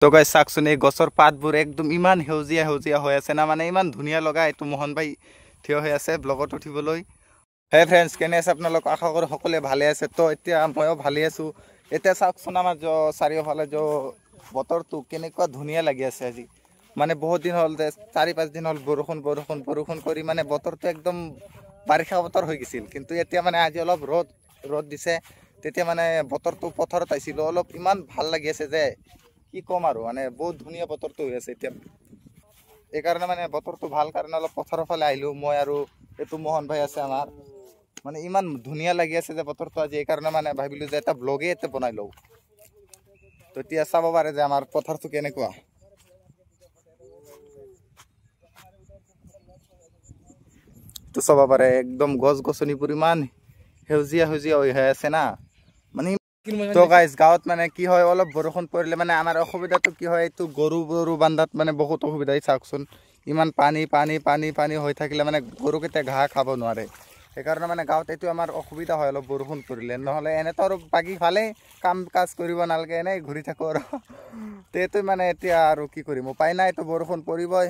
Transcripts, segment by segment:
তো গাইজ চাওকচোন এই গছৰ পাতবোৰ একদম ইমান সেউজীয়া সেউজীয়া হৈ আছে না, মানে ইমান ধুনীয়া লগা। এইটো মোহন ভাই থিয় হৈ আছে ব্লগত উঠিবলৈ। হে ফ্ৰেণ্ডছ, কেনে আছে আপোনালোক? আশা কৰোঁ সকলোৱে ভালে আছে। তো এতিয়া ময়ো ভালে আছোঁ। এতিয়া চাওকচোন আমাৰ চাৰিওফালে বতৰটো কেনেকুৱা ধুনীয়া লাগি আছে আজি। মানে বহুত দিন হ'ল, 4-5 দিন হ'ল বৰষুণ বৰষুণ বৰষুণ কৰি মানে বতৰটো একদম বাৰিষা বতৰ হৈ গৈছিল। কিন্তু এতিয়া মানে আজি অলপ ৰ'দ দিছে। তেতিয়া মানে বতৰটো পথাৰত আহিছিলোঁ, অলপ ইমান ভাল লাগি আছে যে কি ক'ম আৰু। মানে বহুত ধুনীয়া বতৰটো হৈ আছে এতিয়া। এইকাৰণে মানে বতৰটো ভাল কাৰণে অলপ পথাৰৰ ফালে আহিলোঁ মই আৰু এইটো মোহন ভাই আছে আমাৰ। মানে ইমান ধুনীয়া লাগি আছে যে বতৰটো আজি, এইকাৰণে মানে ভাবিলোঁ যে এটা ব্লগেই এটা বনাই লওঁ। তো এতিয়া চাব পাৰে যে আমাৰ পথাৰটো কেনেকুৱা। তো চাব পাৰে একদম গছ গছনিবোৰ ইমান সেউজীয়া সেউজীয়া হৈ আছে না। মানে তো গাইজ গাঁৱত মানে কি হয়, অলপ বৰষুণ পৰিলে মানে আমাৰ অসুবিধাটো কি হয়, এইটো গৰু বান্ধাত মানে বহুত অসুবিধা। চাওকচোন ইমান পানী পানী পানী পানী হৈ থাকিলে মানে গৰুকেইটা ঘাঁহ খাব নোৱাৰে। সেইকাৰণে মানে গাঁৱত এইটো আমাৰ অসুবিধা হয় অলপ বৰষুণ পৰিলে। নহ'লে এনেতো আৰু বাকী ভালেই, কাম কাজ কৰিব নালাগে, এনেই ঘূৰি থাকোঁ আৰু। এইটো মানে এতিয়া আৰু কি কৰিম, উপায় নাই, এইটো বৰষুণ পৰিবই।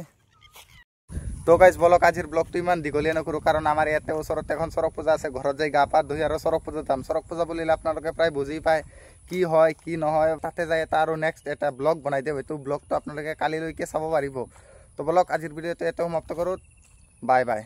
তো গাইজ বলক আজিৰ ব্লগটো ইমান দীঘলীয়া নকৰোঁ, কাৰণ আমাৰ ইয়াতে ওচৰত এখন চৰক পূজা আছে। ঘৰত যাই গা পা ধুই আৰু চৰক পূজা যাম। চৰক পূজা বুলিলে আপোনালোকে প্ৰায় বুজি পায় কি হয় কি নহয়। তাতে যায় এটা আৰু নেক্সট এটা ব্লগ বনাই দিওঁ। এইটো ব্লগটো আপোনালোকে কালিলৈকে চাব পাৰিব। তো বলক আজিৰ ভিডিঅ'টো ইয়াতে সমাপ্ত কৰোঁ। Bye bye.